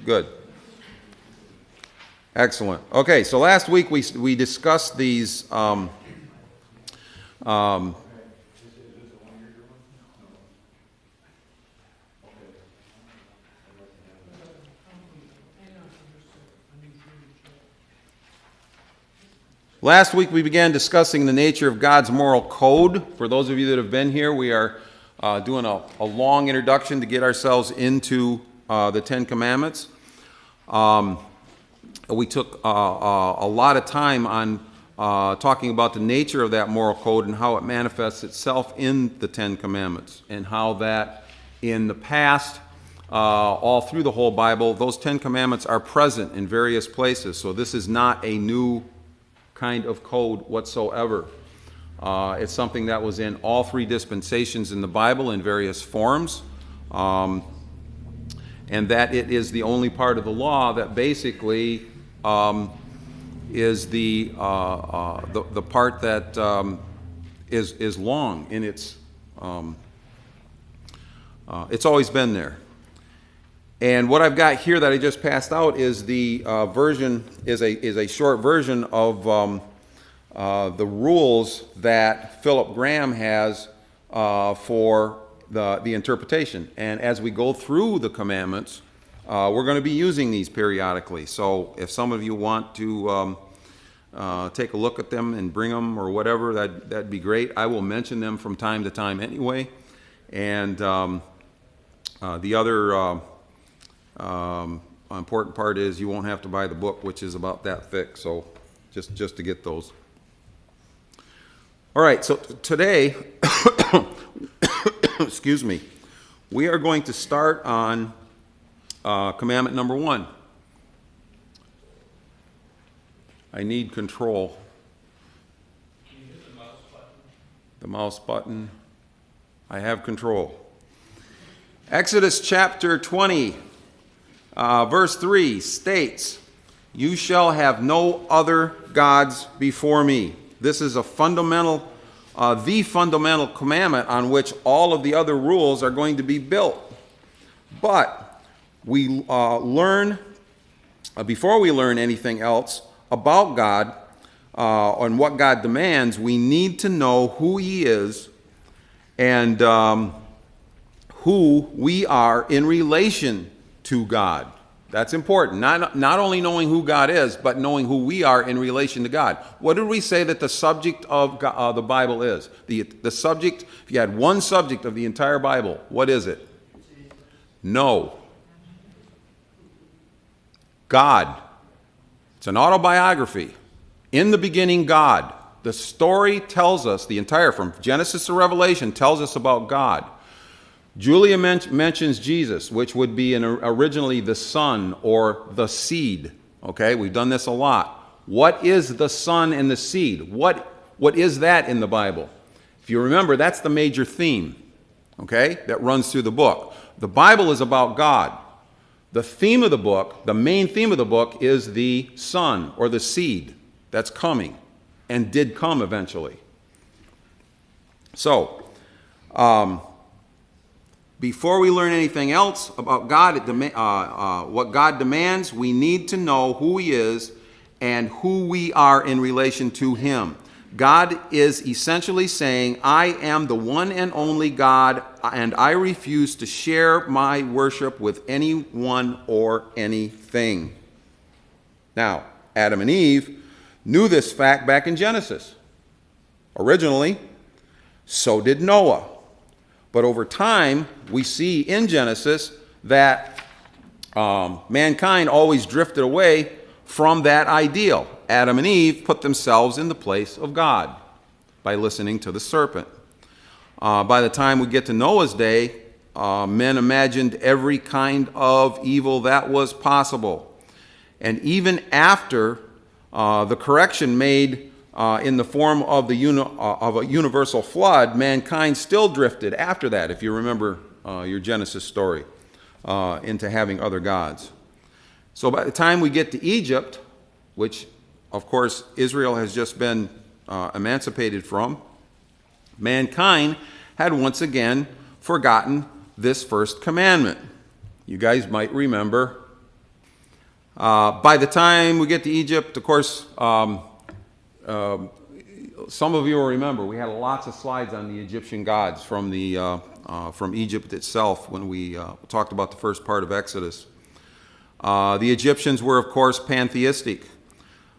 Good. Excellent. Okay, so last week we discussed these last week we began discussing the nature of God's moral code. For those of you that have been here, we are doing a long introduction to get ourselves into the Ten Commandments. We took a lot of time on talking about the nature of that moral code and how it manifests itself in the Ten Commandments, and how that in the past, all through the whole Bible, those Ten Commandments are present in various places. So this is not a new kind of code whatsoever. It's something that was in all three dispensations in the Bible in various forms, and that it is the only part of the law that basically is the part that is long in its. It's always been there. And what I've got here that I just passed out is the version is a short version of the rules that Philip Graham has for the interpretation. And as we go through the commandments, we're going to be using these periodically. So if some of you want to take a look at them and bring them or whatever, that'd be great. I will mention them from time to time anyway. And the other important part is you won't have to buy the book, which is about that thick. So just to get those. All right. So today, excuse me, we are going to start on commandment number 1. I need control. Can you hit the mouse button? The mouse button. I have control. Exodus chapter 20, verse 3 states, "You shall have no other gods before me." This is a fundamental, the fundamental commandment on which all of the other rules are going to be built. But we learn, before we learn anything else about God and what God demands, we need to know who He is and who we are in relation to God. That's important. Not only knowing who God is, but knowing who we are in relation to God. What did we say that the subject of the Bible is? The subject, if you had one subject of the entire Bible, what is it? No. God. It's an autobiography. In the beginning, God. The story tells us, the entire, from Genesis to Revelation, tells us about God. Julia mentions Jesus, which would be originally the Son or the seed. Okay, we've done this a lot. What is the Son and the seed? What is that in the Bible? If you remember, that's the major theme, okay, that runs through the book. The Bible is about God. The theme of the book, the main theme of the book, is the Son or the seed that's coming and did come eventually. So, before we learn anything else about God, what God demands, we need to know who He is and who we are in relation to Him. God is essentially saying, I am the one and only God, and I refuse to share my worship with anyone or anything. Now, Adam and Eve knew this fact back in Genesis. Originally, so did Noah. But over time, we see in Genesis that mankind always drifted away from that ideal. Adam and Eve put themselves in the place of God by listening to the serpent. By the time we get to Noah's day, men imagined every kind of evil that was possible. And even after the correction made in the form of a universal flood, mankind still drifted after that, if you remember your Genesis story, into having other gods. So by the time we get to Egypt, which of course Israel has just been emancipated from, mankind had once again forgotten this first commandment. You guys might remember By the time we get to Egypt, of course, some of you will remember we had lots of slides on the Egyptian gods from Egypt itself when we talked about the first part of Exodus. The Egyptians were, of course, pantheistic.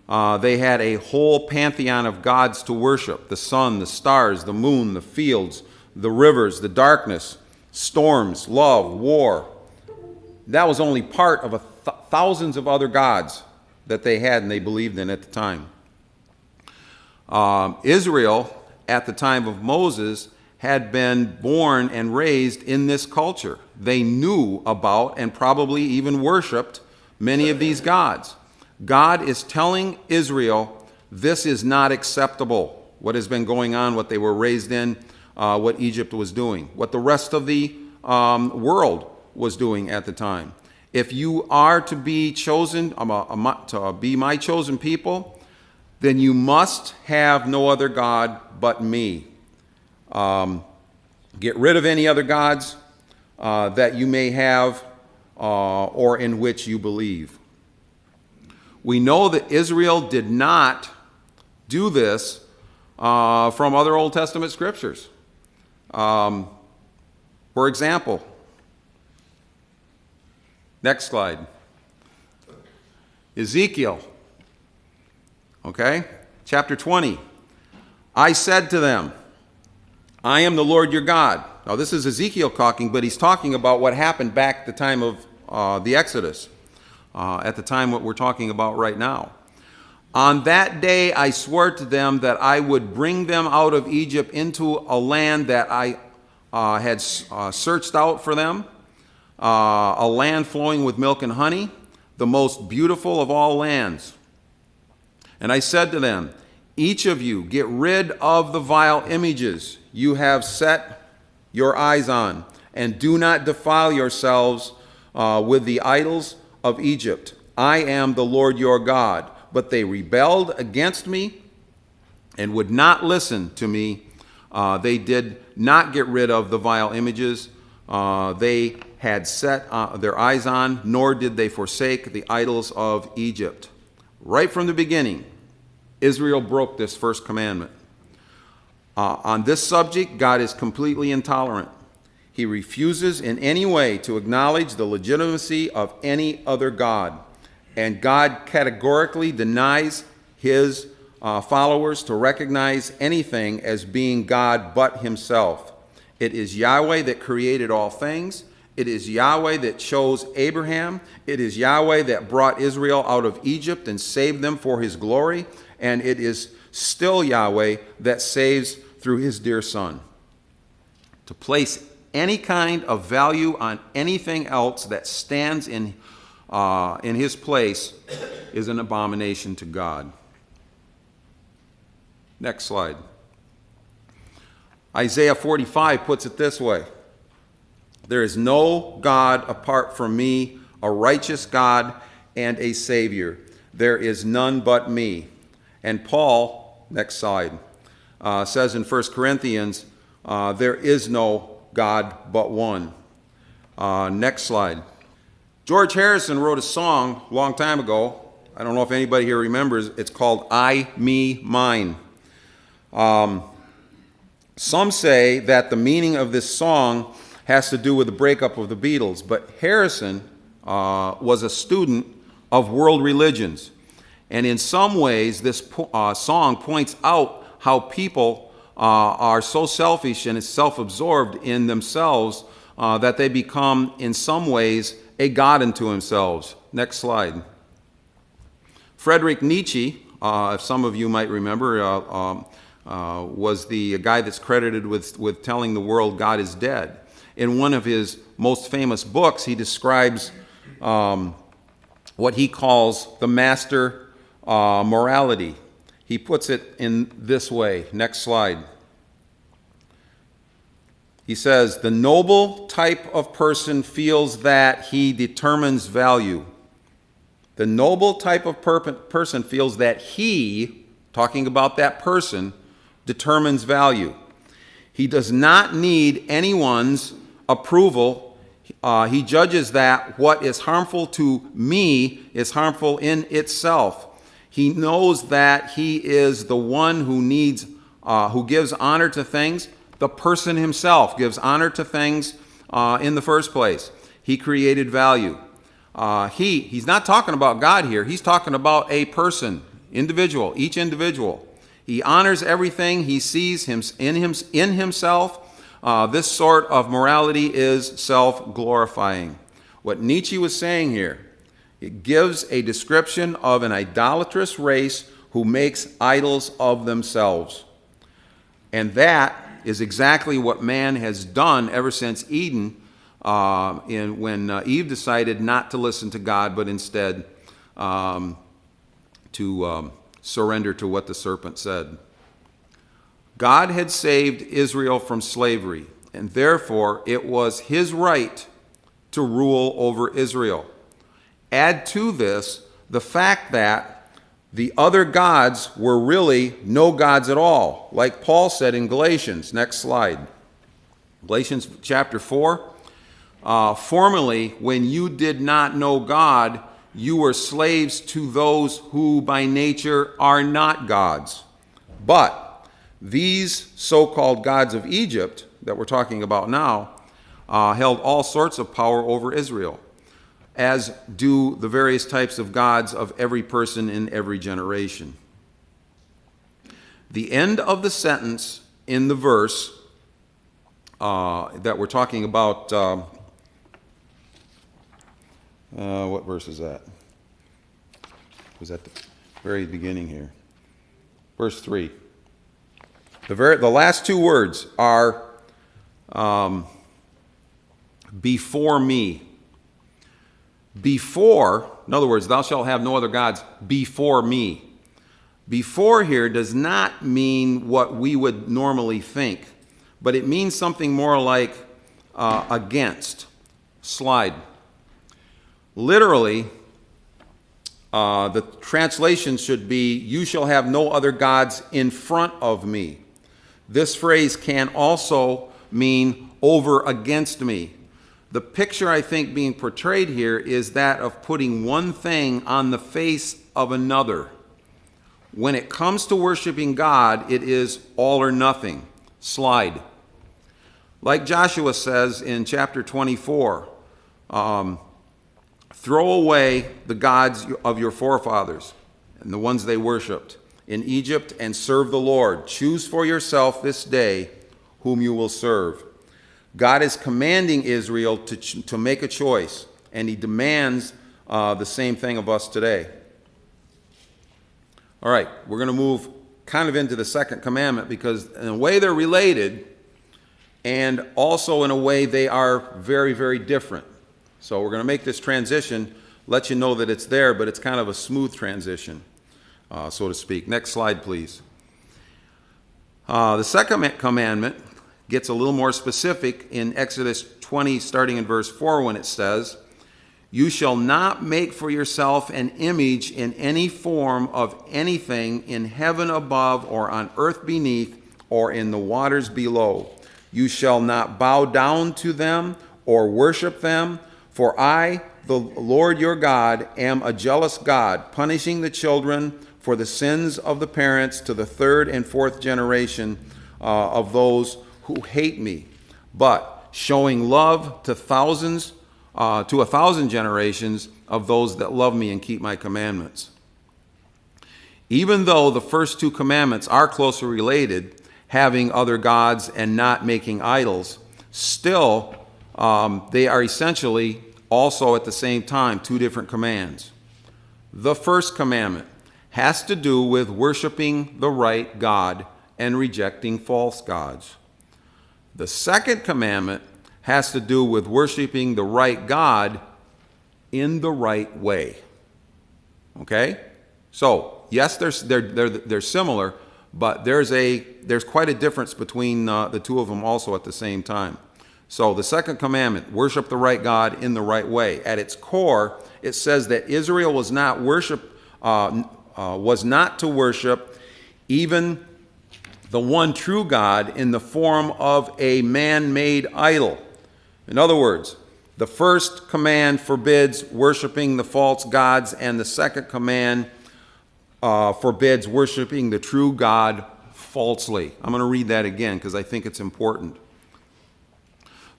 They had a whole pantheon of gods to worship: the sun, the stars, the moon, the fields, the rivers, the darkness, storms, love, war. That was only part of thousands of other gods that they had and they believed in at the time. Israel, at the time of Moses, had been born and raised in this culture. They knew about and probably even worshiped many of these gods. God is telling Israel, this is not acceptable, what has been going on, what they were raised in, what Egypt was doing, what the rest of the world was doing at the time. If you are to be chosen, to be my chosen people, then you must have no other God but me. Get rid of any other gods that you may have or in which you believe. We know that Israel did not do this from other Old Testament scriptures. For example, next slide. Ezekiel. Okay? Chapter 20. I said to them, I am the Lord your God. Now this is Ezekiel talking, but he's talking about what happened back at the time of the Exodus, at the time what we're talking about right now. On that day I swore to them that I would bring them out of Egypt into a land that I had searched out for them, a land flowing with milk and honey, the most beautiful of all lands. And I said to them, each of you get rid of the vile images you have set your eyes on, and do not defile yourselves with the idols of Egypt. I am the Lord your God. But they rebelled against me and would not listen to me. They did not get rid of the vile images they had set their eyes on, nor did they forsake the idols of Egypt. Right from the beginning, Israel broke this first commandment. On this subject, God is completely intolerant. He refuses in any way to acknowledge the legitimacy of any other God. And God categorically denies his followers to recognize anything as being God but himself. It is Yahweh that created all things. It is Yahweh that chose Abraham. It is Yahweh that brought Israel out of Egypt and saved them for his glory. And it is still Yahweh that saves through his dear Son. To place any kind of value on anything else that stands in his place is an abomination to God. Next slide. Isaiah 45 puts it this way: there is no God apart from me, a righteous God and a Savior. There is none but me. And Paul, next slide, says in 1 Corinthians, there is no God but one. Next slide. George Harrison wrote a song a long time ago. I don't know if anybody here remembers. It's called I, Me, Mine. Some say that the meaning of this song has to do with the breakup of the Beatles, but Harrison was a student of world religions. And in some ways, this song points out how people are so selfish and self-absorbed in themselves that they become, in some ways, a god unto themselves. Next slide. Friedrich Nietzsche, if some of you might remember, was the guy that's credited with telling the world God is dead. In one of his most famous books, he describes what he calls the master morality. He puts it in this way. Next slide. He says, the noble type of person feels that he determines value. The noble type of person feels that he, talking about that person, determines value. He does not need anyone's approval He judges that what is harmful to me is harmful in itself. He knows that he is the one who gives honor to things. The person himself gives honor to things in the first place. He created value. He's not talking about God here. He's talking about a person, individual, each individual. He honors everything he sees in himself. This sort of morality is self-glorifying. What Nietzsche was saying here, it gives a description of an idolatrous race who makes idols of themselves. And that is exactly what man has done ever since Eden, when Eve decided not to listen to God, but instead to surrender to what the serpent said. God had saved Israel from slavery, and therefore it was his right to rule over Israel. Add to this the fact that the other gods were really no gods at all, like Paul said in Galatians. Next slide. Galatians chapter 4. Formerly, when you did not know God, you were slaves to those who by nature are not gods. But these so-called gods of Egypt that we're talking about now held all sorts of power over Israel, as do the various types of gods of every person in every generation. The end of the sentence in the verse that we're talking about, what verse is that? It was at the very beginning here. Verse 3. The last two words are before me. Before, in other words, thou shalt have no other gods before me. Before here does not mean what we would normally think, but it means something more like against. Slide. Literally, the translation should be, you shall have no other gods in front of me. This phrase can also mean over against me. The picture I think being portrayed here is that of putting one thing on the face of another. When it comes to worshiping God, it is all or nothing. Slide. Like Joshua says in chapter 24, throw away the gods of your forefathers and the ones they worshipped in Egypt and serve the Lord. Choose for yourself this day whom you will serve. God is commanding Israel to make a choice, and he demands the same thing of us today. All right, we're going to move kind of into the second commandment because in a way they're related, and also in a way they are very, very different. So we're going to make this transition, let you know that it's there, but it's kind of a smooth transition, so to speak. Next slide, please. The second commandment gets a little more specific in Exodus 20, starting in verse 4, when it says, you shall not make for yourself an image in any form of anything in heaven above or on earth beneath or in the waters below. You shall not bow down to them or worship them, for I, the Lord your God, am a jealous God, punishing the children for the sins of the parents to the third and fourth generation of those who hate me, but showing love to thousands, to 1,000 generations of those that love me and keep my commandments. Even though the first two commandments are closely related, having other gods and not making idols, still they are essentially also at the same time two different commands. The first commandment has to do with worshiping the right God and rejecting false gods. The second commandment has to do with worshiping the right God in the right way. Okay? So, yes, they're similar, but there's quite a difference between the two of them also at the same time. So the second commandment, worship the right God in the right way. At its core, it says that Israel was not to worship even the one true God in the form of a man-made idol. In other words, The first command forbids worshiping the false gods, and the second command forbids worshiping the true God falsely. I'm going to read that again because I think it's important.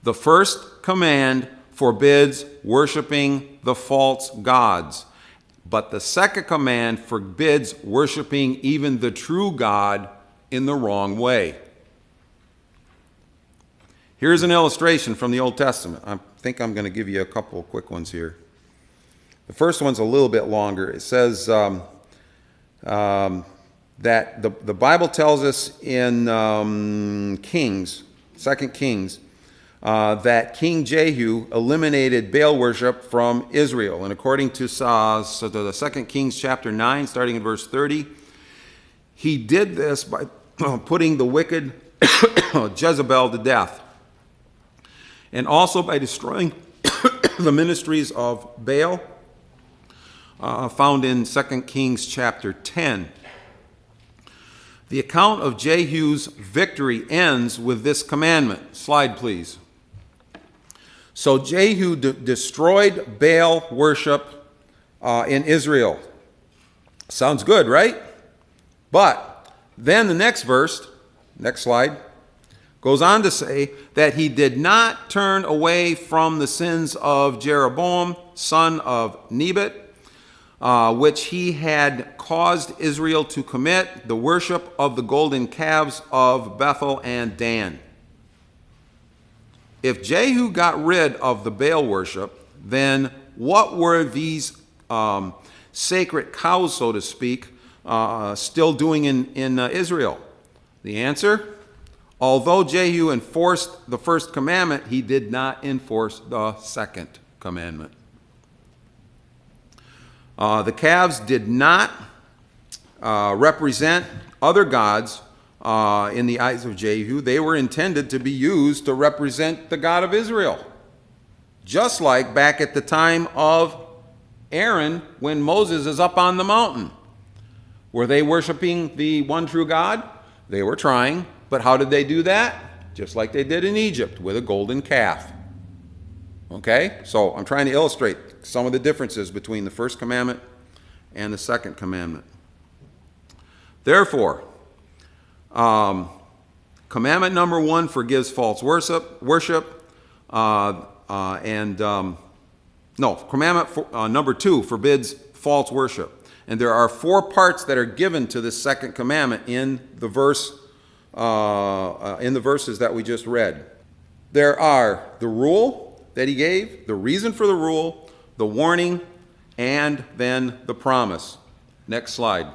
The first command forbids worshiping the false gods, but the second command forbids worshiping even the true God in the wrong way. Here's an illustration from the Old Testament. I think I'm going to give you a couple of quick ones here. The first one's a little bit longer. It says that the Bible tells us in Kings, 2 Kings, that King Jehu eliminated Baal worship from Israel. And according to the 2 Kings chapter 9, starting in verse 30, he did this by putting the wicked Jezebel to death, and also by destroying the ministries of Baal, found in 2 Kings chapter 10. The account of Jehu's victory ends with this commandment. Slide, please. So Jehu destroyed Baal worship in Israel. Sounds good, right? But then the next verse, next slide, goes on to say that he did not turn away from the sins of Jeroboam, son of Nebat, which he had caused Israel to commit, the worship of the golden calves of Bethel and Dan. If Jehu got rid of the Baal worship, then what were these sacred cows, so to speak, still doing in Israel? The answer? Although Jehu enforced the first commandment, he did not enforce the second commandment. The calves did not represent other gods in the eyes of Jehu. They were intended to be used to represent the God of Israel. Just like back at the time of Aaron when Moses is up on the mountain. Were they worshiping the one true God? They were trying. But how did they do that? Just like they did in Egypt with a golden calf. Okay? So I'm trying to illustrate some of the differences between the first commandment and the second commandment. Therefore, commandment number 1 forgives false worship. Commandment number 2 forbids false worship. And there are 4 parts that are given to this second commandment in the verses that we just read. There are the rule that he gave, the reason for the rule, the warning, and then the promise. Next slide.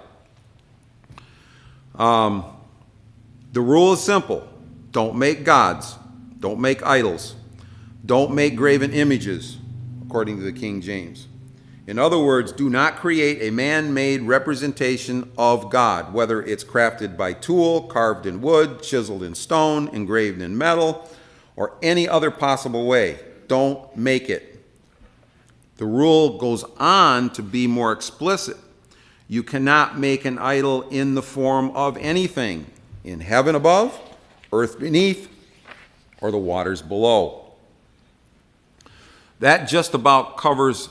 The rule is simple. Don't make gods. Don't make idols. Don't make graven images, according to the King James. In other words, do not create a man-made representation of God, whether it's crafted by tool, carved in wood, chiseled in stone, engraved in metal, or any other possible way. Don't make it. The rule goes on to be more explicit. You cannot make an idol in the form of anything, in heaven above, earth beneath, or the waters below. That just about covers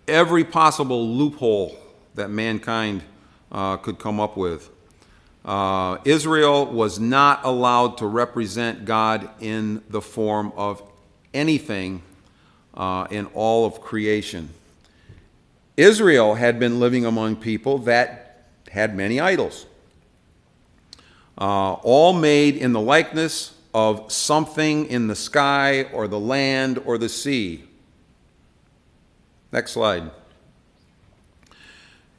every possible loophole that mankind could come up with. Israel was not allowed to represent God in the form of anything in all of creation. Israel had been living among people that had many idols, all made in the likeness of something in the sky or the land or the sea. Next slide.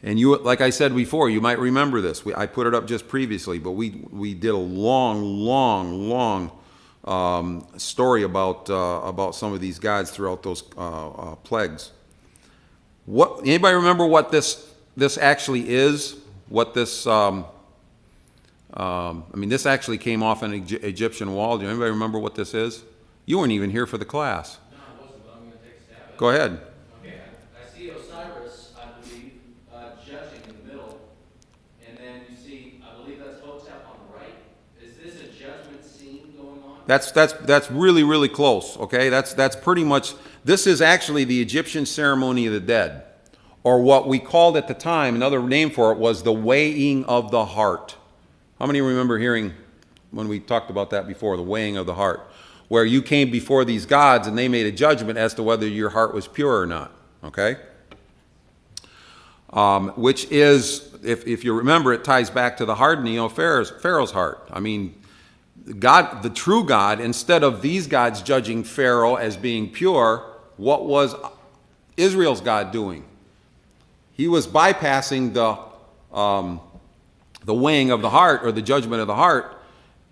And you, like I said before, you might remember this. I put it up just previously, but we did a long story about some of these gods throughout those plagues. Anybody remember what this actually is? What this? This actually came off an Egyptian wall. Do anybody remember what this is? You weren't even here for the class. No, I wasn't, but I'm going to take a stab at it. Go ahead. Okay, I see Osiris, I believe, judging in the middle, and then you see, I believe that's Hotep on the right. Is this a judgment scene going on? That's really, really close, okay? That's pretty much, this is actually the Egyptian ceremony of the dead, or what we called at the time, another name for it was the weighing of the heart. How many remember hearing when we talked about that before, the weighing of the heart, where you came before these gods and they made a judgment as to whether your heart was pure or not, okay? Which is, if you remember, it ties back to the hardening of Pharaoh's heart. I mean, God, the true God, instead of these gods judging Pharaoh as being pure, what was Israel's God doing? He was bypassing the weighing of the heart, or the judgment of the heart,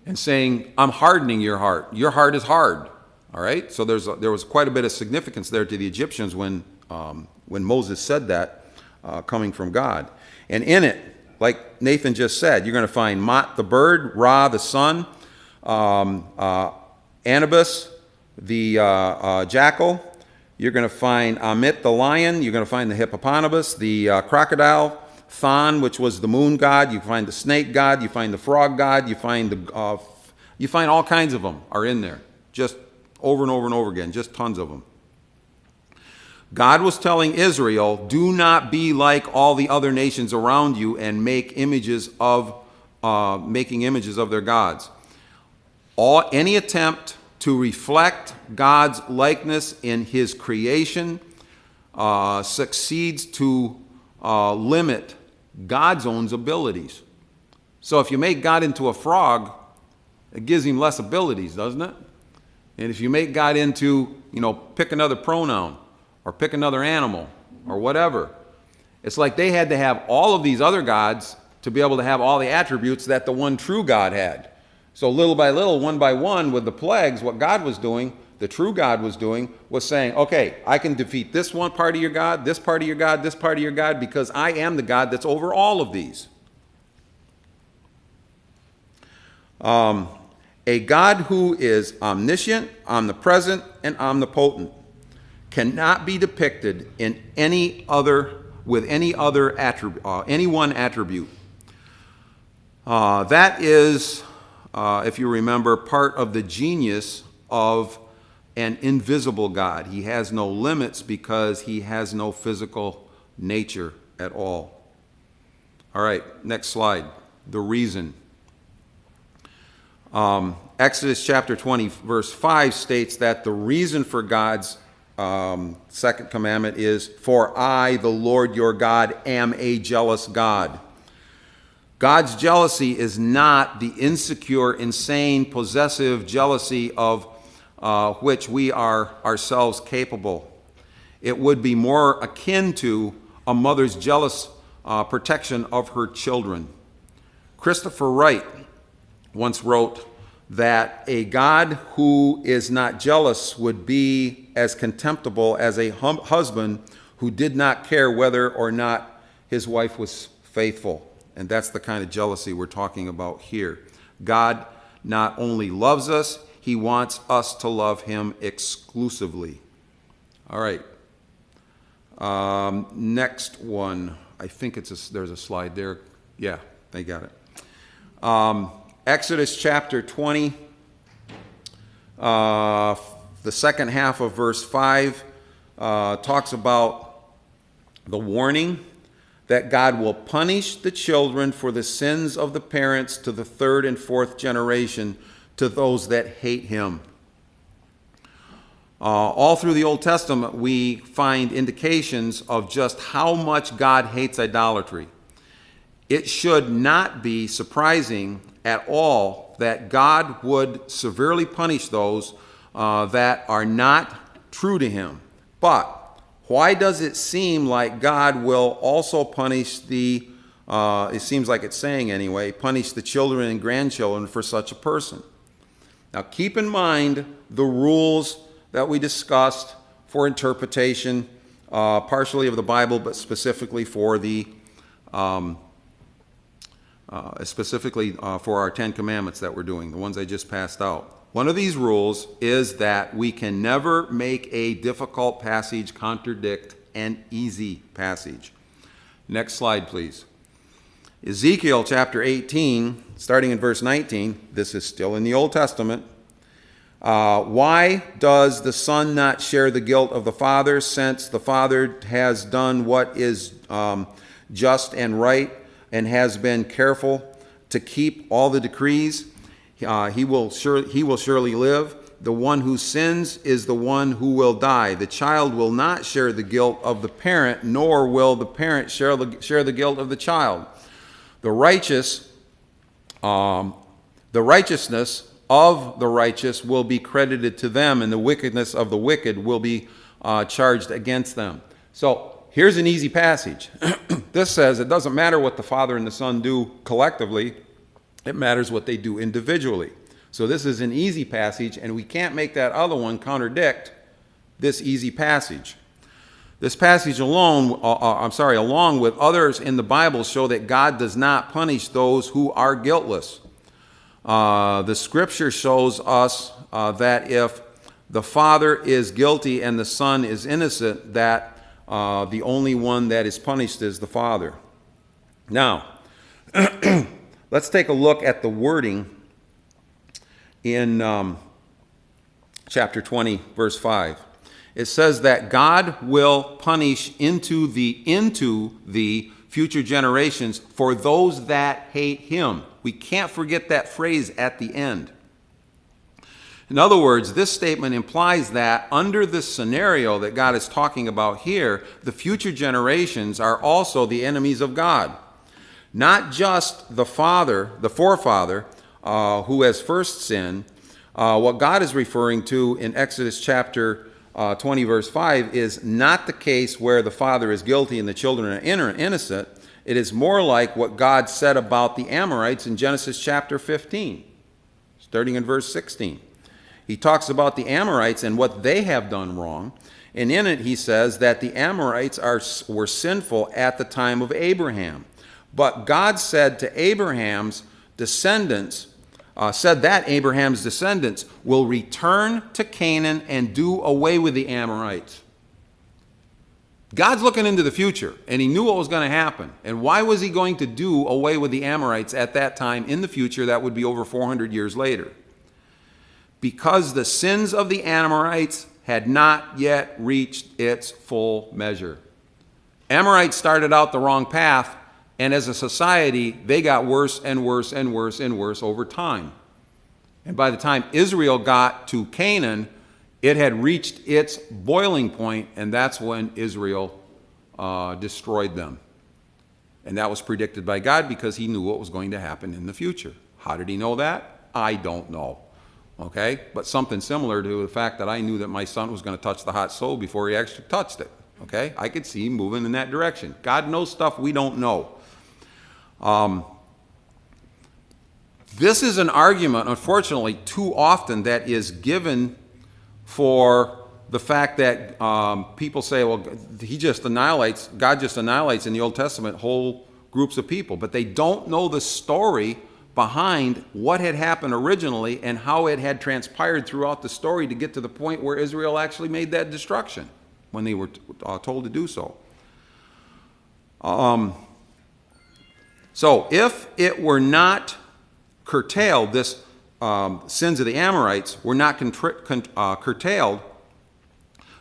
and saying, I'm hardening your heart. Your heart is hard. All right? So there was quite a bit of significance there to the Egyptians when Moses said that, coming from God. And in it, like Nathan just said, you're going to find Mot the bird, Ra the sun, Anubis the jackal. You're going to find Amit the lion. You're going to find the hippopotamus, the crocodile, Thon, which was the moon god. You find the snake god. You find the frog god. You find all kinds of them are in there, just over and over and over again, just tons of them. God was telling Israel, do not be like all the other nations around you and making images of their gods. Any attempt to reflect God's likeness in his creation succeeds to limit God's own abilities. So if you make God into a frog, it gives him less abilities, doesn't it? And if you make God into, pick another pronoun, or pick another animal, or whatever, it's like they had to have all of these other gods to be able to have all the attributes that the one true God had. So little by little, one by one, with the plagues, what God was doing, the true God was doing, was saying, okay, I can defeat this one part of your God, this part of your God, this part of your God, because I am the God that's over all of these. A God who is omniscient, omnipresent, and omnipotent cannot be depicted in any one attribute. That is, if you remember, part of the genius of an invisible God. He has no limits because he has no physical nature at all. All right, next slide. The reason. Exodus chapter 20, verse 5 states that the reason for God's second commandment is, for I, the Lord your God, am a jealous God. God's jealousy is not the insecure, insane, possessive jealousy of which we are ourselves capable. It would be more akin to a mother's jealous protection of her children. Christopher Wright once wrote that a God who is not jealous would be as contemptible as a husband who did not care whether or not his wife was faithful. And that's the kind of jealousy we're talking about here. God not only loves us, he wants us to love him exclusively. All right. Next one. I think there's a slide there. Yeah, they got it. Exodus chapter 20, the second half of verse 5 talks about the warning that God will punish the children for the sins of the parents to the third and fourth generation, to those that hate him. All through the Old Testament, we find indications of just how much God hates idolatry. It should not be surprising at all that God would severely punish those that are not true to him. But why does it seem like God will also punish it seems like it's saying anyway, punish the children and grandchildren for such a person? Now keep in mind the rules that we discussed for interpretation, partially of the Bible, but specifically for for our 10 Commandments that we're doing, the ones I just passed out. One of these rules is that we can never make a difficult passage contradict an easy passage. Next slide, please. Ezekiel chapter 18, starting in verse 19, this is still in the Old Testament. Why does the Son not share the guilt of the Father, since the Father has done what is just and right and has been careful to keep all the decrees? He will surely live. The one who sins is the one who will die. The child will not share the guilt of the parent, nor will the parent share the guilt of the child. The righteousness of the righteous will be credited to them, and the wickedness of the wicked will be charged against them. So here's an easy passage. This says it doesn't matter what the Father and the Son do collectively, it matters what they do individually. So this is an easy passage, and we can't make that other one contradict this easy passage. This passage along with others in the Bible, show that God does not punish those who are guiltless. The Scripture shows us that if the Father is guilty and the Son is innocent, that the only one that is punished is the Father. Now, let's take a look at the wording in chapter 20, verse 5. It says that God will punish into the future generations for those that hate him. We can't forget that phrase at the end. In other words, this statement implies that under this scenario that God is talking about here, the future generations are also the enemies of God. Not just the forefather, who has first sinned. What God is referring to in Exodus chapter 20, verse 5, is not the case where the father is guilty and the children are innocent. It is more like what God said about the Amorites in Genesis chapter 15, starting in verse 16. He talks about the Amorites and what they have done wrong, and in it he says that the Amorites were sinful at the time of Abraham. But God said to Abraham's descendants, Abraham's descendants will return to Canaan and do away with the Amorites. God's looking into the future, and he knew what was going to happen. And why was he going to do away with the Amorites at that time in the future? That would be over 400 years later. Because the sins of the Amorites had not yet reached its full measure. Amorites started out the wrong path, and as a society, they got worse and worse and worse and worse over time. And by the time Israel got to Canaan, it had reached its boiling point, and that's when Israel destroyed them. And that was predicted by God because he knew what was going to happen in the future. How did he know that? I don't know. Okay? But something similar to the fact that I knew that my son was going to touch the hot stove before he actually touched it. Okay? I could see him moving in that direction. God knows stuff we don't know. This is an argument, unfortunately, too often that is given for the fact that people say, well, God just annihilates in the Old Testament whole groups of people, but they don't know the story behind what had happened originally and how it had transpired throughout the story to get to the point where Israel actually made that destruction when they were told to do so. So if it were not curtailed, this sins of the Amorites were not curtailed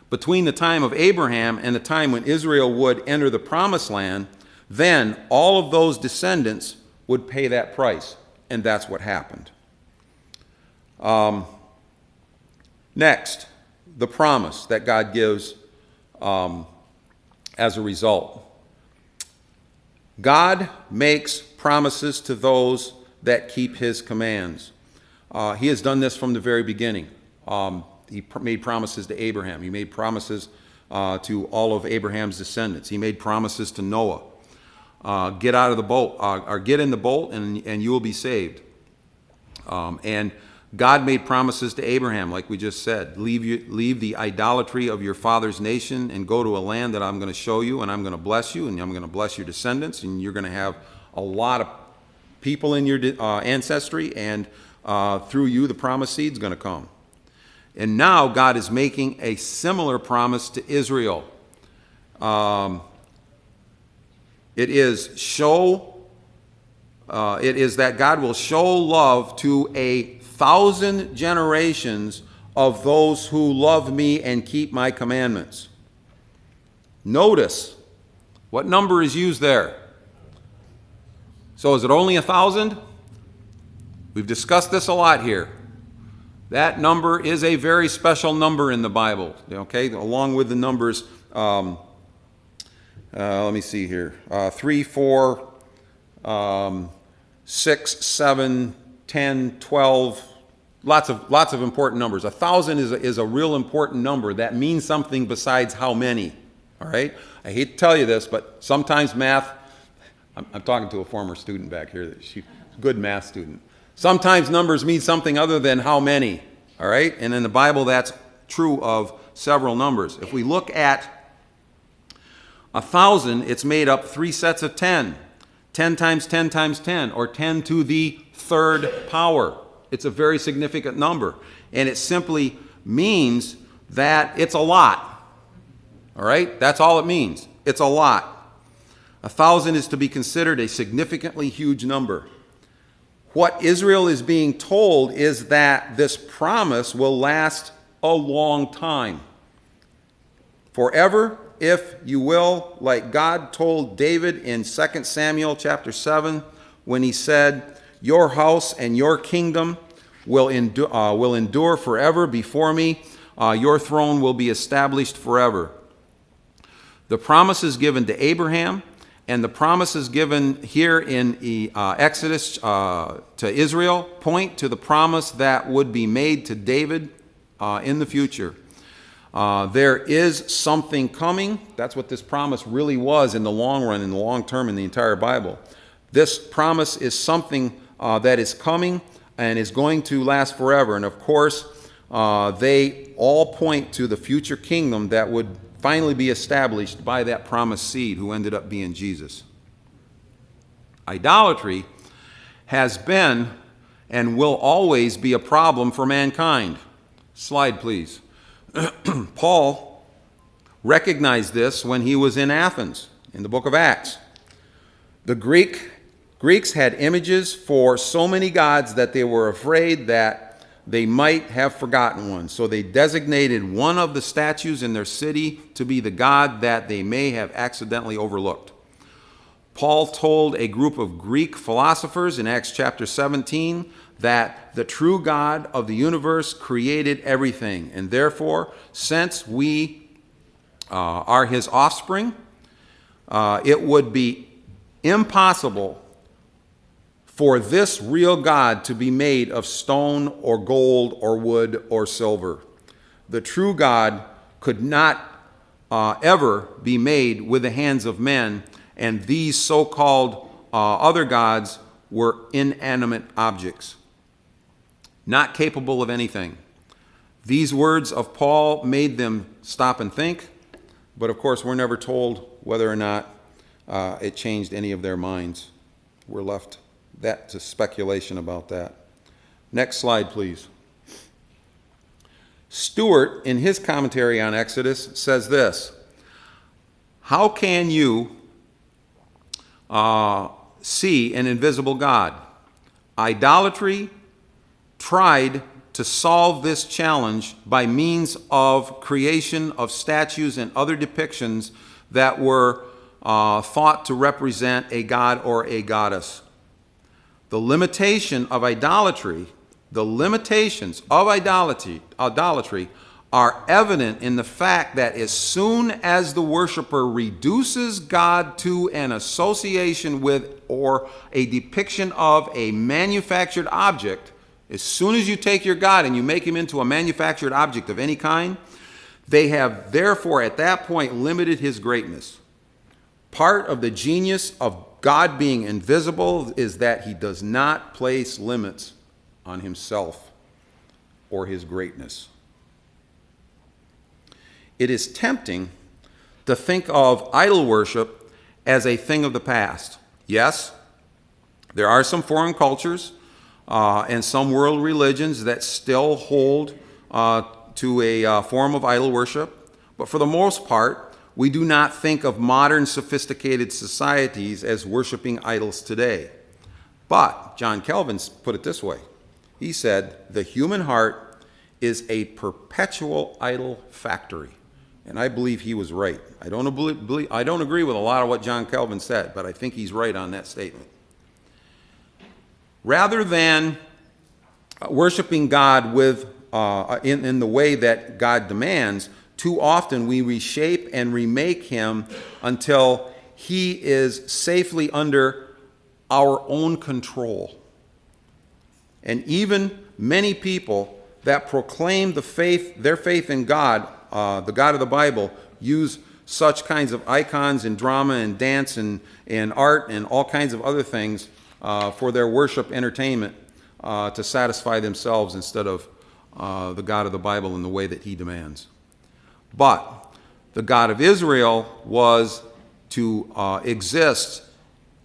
between the time of Abraham and the time when Israel would enter the promised land, then all of those descendants would pay that price. And that's what happened. Next, the promise that God gives as a result. God makes promises to those that keep his commands. He has done this from the very beginning. He made promises to Abraham. He made promises to all of Abraham's descendants. He made promises to Noah. Get out of the boat, or get in the boat, and you will be saved. And God made promises to Abraham, like we just said. Leave the idolatry of your father's nation and go to a land that I'm going to show you, and I'm going to bless you, and I'm going to bless your descendants, and you're going to have a lot of people in your ancestry, and through you the promised seed's going to come. And now God is making a similar promise to Israel. It is that God will show love to 1,000 generations of those who love me and keep my commandments. Notice what number is used there. So is it only 1,000? We've discussed this a lot here. That number is a very special number in the Bible, okay, along with the numbers, let me see here, 3, 4, 6, 7, 10, 12, lots of important numbers. 1,000 is a real important number that means something besides how many, all right? I hate to tell you this, but sometimes math, I'm talking to a former student back here, she's a good math student. Sometimes numbers mean something other than how many, all right? And in the Bible, that's true of several numbers. If we look at 1,000, it's made up 3 sets of 10. 10 times 10 times 10, or 10 to the third power. It's a very significant number. And it simply means that it's a lot. All right? That's all it means. It's a lot. 1,000 is to be considered a significantly huge number. What Israel is being told is that this promise will last a long time. Forever, if you will, like God told David in 2 Samuel chapter 7, when he said, "Your house and your kingdom will endure forever before me. Your throne will be established forever." The promise is given to Abraham, and the promises given here in Exodus to Israel point to the promise that would be made to David in the future. There is something coming. That's what this promise really was in the long run, in the long term, in the entire Bible. This promise is something that is coming and is going to last forever. And of course, they all point to the future kingdom that would finally be established by that promised seed who ended up being Jesus. Idolatry has been and will always be a problem for mankind. Slide, please. Paul recognized this when he was in Athens in the book of Acts. The Greeks had images for so many gods that they were afraid that they might have forgotten one. So they designated one of the statues in their city to be the god that they may have accidentally overlooked. Paul told a group of Greek philosophers in Acts chapter 17 that the true God of the universe created everything. And therefore, since we are his offspring, it would be impossible for this real God to be made of stone or gold or wood or silver. The true God could not ever be made with the hands of men, and these so-called other gods were inanimate objects, not capable of anything. These words of Paul made them stop and think, but of course we're never told whether or not it changed any of their minds. We're left that to speculation about that. Next slide, please. Stewart, in his commentary on Exodus, says this: how can you see an invisible God? Idolatry tried to solve this challenge by means of creation of statues and other depictions that were thought to represent a god or a goddess. The limitation of idolatry, the limitations of idolatry are evident in the fact that as soon as the worshiper reduces God to an association with or a depiction of a manufactured object, as soon as you take your God and you make him into a manufactured object of any kind, they have therefore at that point limited his greatness. Part of the genius of God being invisible is that he does not place limits on himself or his greatness. It is tempting to think of idol worship as a thing of the past. Yes, there are some foreign cultures and some world religions that still hold to a form of idol worship, but for the most part, we do not think of modern sophisticated societies as worshiping idols today. But John Calvin put it this way. He said, "The human heart is a perpetual idol factory. And I believe he was right. I don't agree with a lot of what John Calvin said, but I think he's right on that statement. Rather than worshiping God in the way that God demands, too often we reshape and remake him until he is safely under our own control. And even many people that proclaim their faith in God, the God of the Bible, use such kinds of icons and drama and dance and art and all kinds of other things for their worship entertainment to satisfy themselves instead of the God of the Bible in the way that he demands. But the God of Israel was to exist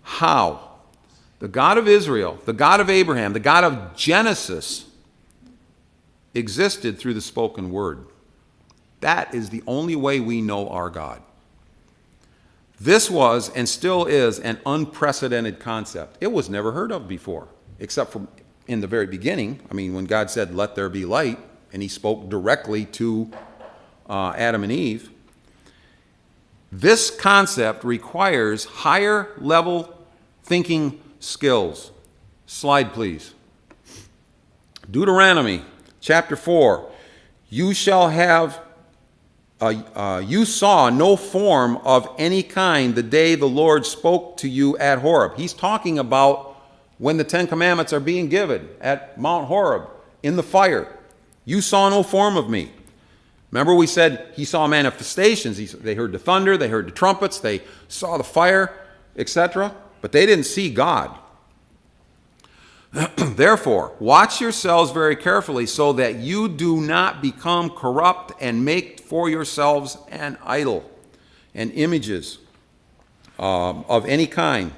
how? The God of Israel, the God of Abraham, the God of Genesis existed through the spoken word. That is the only way we know our God. This was and still is an unprecedented concept. It was never heard of before, except for in the very beginning. I mean, when God said, "Let there be light," and he spoke directly to Adam and Eve. This concept requires higher level thinking skills. Slide, please. Deuteronomy chapter 4. You shall have, you saw no form of any kind the day the Lord spoke to you at Horeb. He's talking about when the Ten Commandments are being given at Mount Horeb in the fire. You saw no form of me. Remember we said he saw manifestations. They heard the thunder, they heard the trumpets, they saw the fire, etc. But they didn't see God. Therefore, watch yourselves very carefully so that you do not become corrupt and make for yourselves an idol and images of any kind,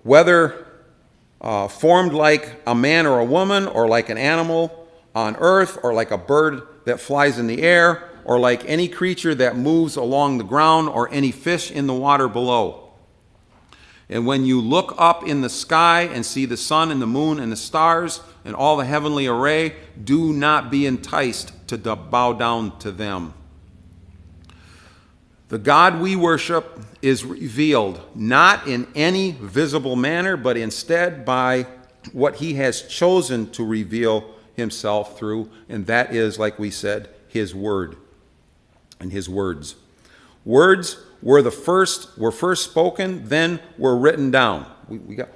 whether formed like a man or a woman, or like an animal on earth, or like a bird that flies in the air, or like any creature that moves along the ground, or any fish in the water below. And when you look up in the sky and see the sun and the moon and the stars and all the heavenly array, do not be enticed to bow down to them. The God we worship is revealed not in any visible manner, but instead by what he has chosen to reveal himself through, and that is, like we said, his word and his words. Words were first spoken, then were written down.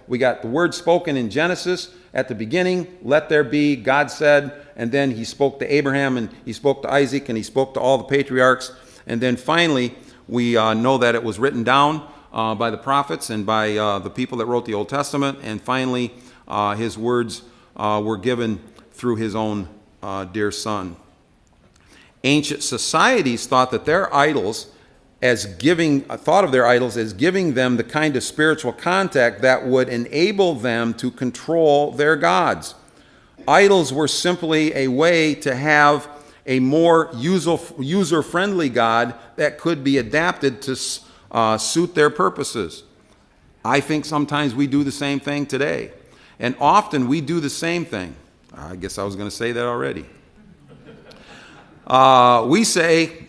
We got the word spoken in Genesis at the beginning, let there be, God said, and then he spoke to Abraham, and he spoke to Isaac, and he spoke to all the patriarchs, and then finally we know that it was written down by the prophets and by the people that wrote the Old Testament, and finally his words were given through his own dear son. Ancient societies thought that their idols thought of their idols as giving them the kind of spiritual contact that would enable them to control their gods. Idols were simply a way to have a more user-friendly God that could be adapted to suit their purposes. I think sometimes we do the same thing today. And often we do the same thing. I guess I was going to say that already. We say,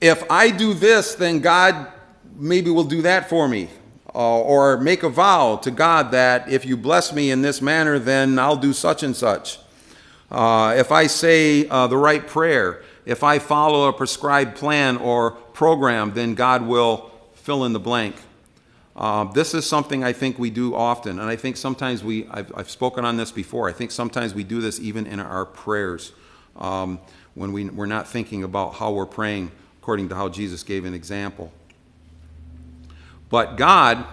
if I do this, then God maybe will do that for me. Or make a vow to God that if you bless me in this manner, then I'll do such and such. If I say the right prayer, if I follow a prescribed plan or program, then God will fill in the blank. This is something I think we do often, and I think sometimes I've spoken on this before, I think sometimes we do this even in our prayers when we're not thinking about how we're praying according to how Jesus gave an example. But God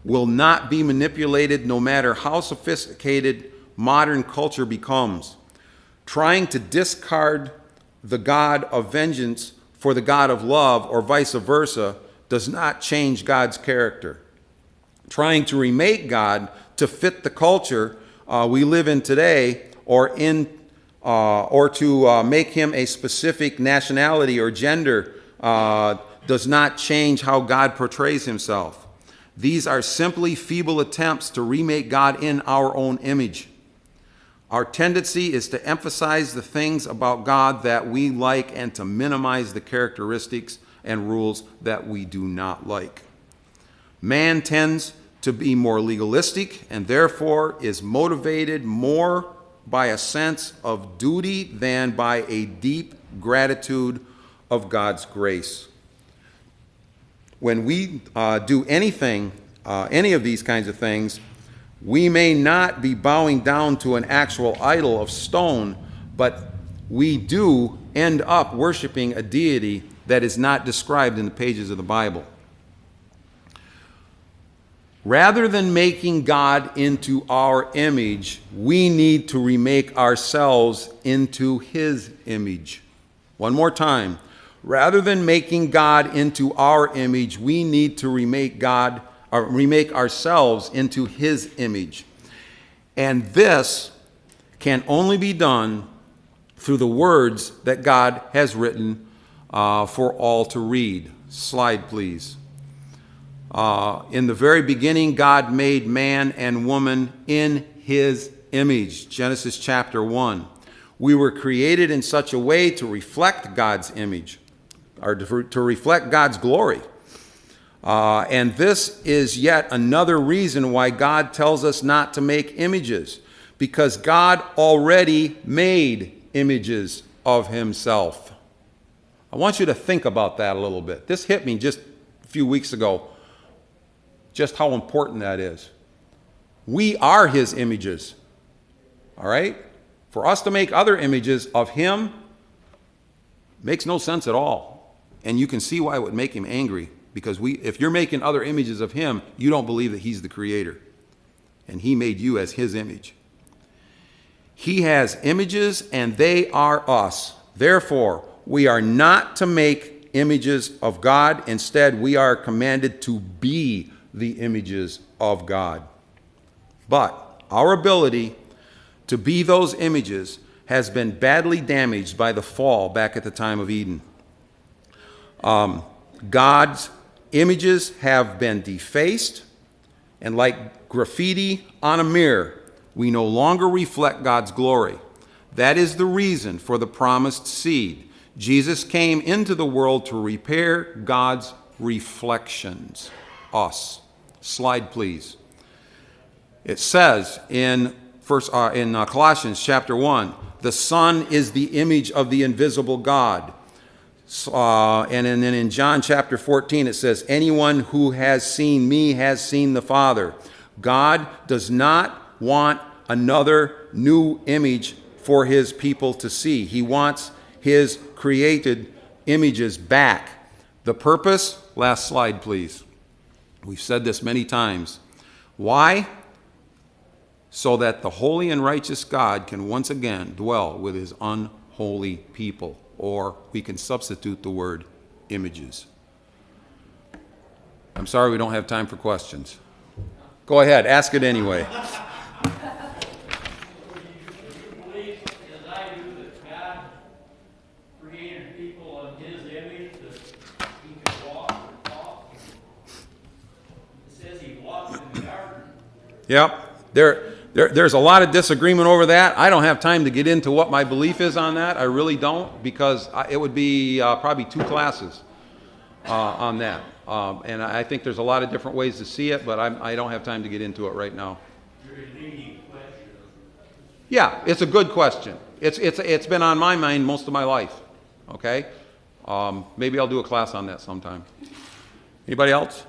will not be manipulated no matter how sophisticated modern culture becomes. Trying to discard the God of vengeance for the God of love or vice versa does not change God's character. Trying to remake God to fit the culture we live in today or to make him a specific nationality or gender does not change how God portrays himself. These are simply feeble attempts to remake God in our own image. Our tendency is to emphasize the things about God that we like and to minimize the characteristics and rules that we do not like. Man tends to be more legalistic and therefore is motivated more by a sense of duty than by a deep gratitude of God's grace. When we do anything, any of these kinds of things, we may not be bowing down to an actual idol of stone, but we do end up worshiping a deity that is not described in the pages of the Bible. Rather than making God into our image, we need to remake ourselves into His image. One more time. Rather than making God into our image, we need to remake ourselves into His image. And this can only be done through the words that God has written for all to read. Slide, please. In the very beginning, God made man and woman in His image. Genesis chapter 1. We were created in such a way to reflect God's image, or to reflect God's glory. And this is yet another reason why God tells us not to make images, because God already made images of Himself. I want you to think about that a little bit. This hit me just a few weeks ago, just how important that is. We are His images, all right? For us to make other images of Him makes no sense at all. And you can see why it would make Him angry, because if you're making other images of Him, you don't believe that He's the Creator. And He made you as His image. He has images, and they are us. Therefore, we are not to make images of God. Instead, we are commanded to be the images of God. But our ability to be those images has been badly damaged by the fall back at the time of Eden. God's images have been defaced, and like graffiti on a mirror, we no longer reflect God's glory. That is the reason for the promised seed. Jesus came into the world to repair God's reflections, us. Slide, please. It says in Colossians chapter 1, the Son is the image of the invisible God. And then in John chapter 14 it says, anyone who has seen me has seen the Father. God does not want another new image for His people to see. He wants His created images back. The purpose, last slide please. We've said this many times. Why? So that the holy and righteous God can once again dwell with His unholy people. Or we can substitute the word images. I'm sorry we don't have time for questions. Go ahead, ask it anyway. Do you believe, as I do, that God created people in His image, that He could walk and talk? It says He walked in the garden. Yep. There's a lot of disagreement over that. I don't have time to get into what my belief is on that. I really don't, because it would be probably 2 classes on that. And I think there's a lot of different ways to see it, but I don't have time to get into it right now. Very leading question. Yeah, it's a good question. It's been on my mind most of my life. Okay? Maybe I'll do a class on that sometime. Anybody else?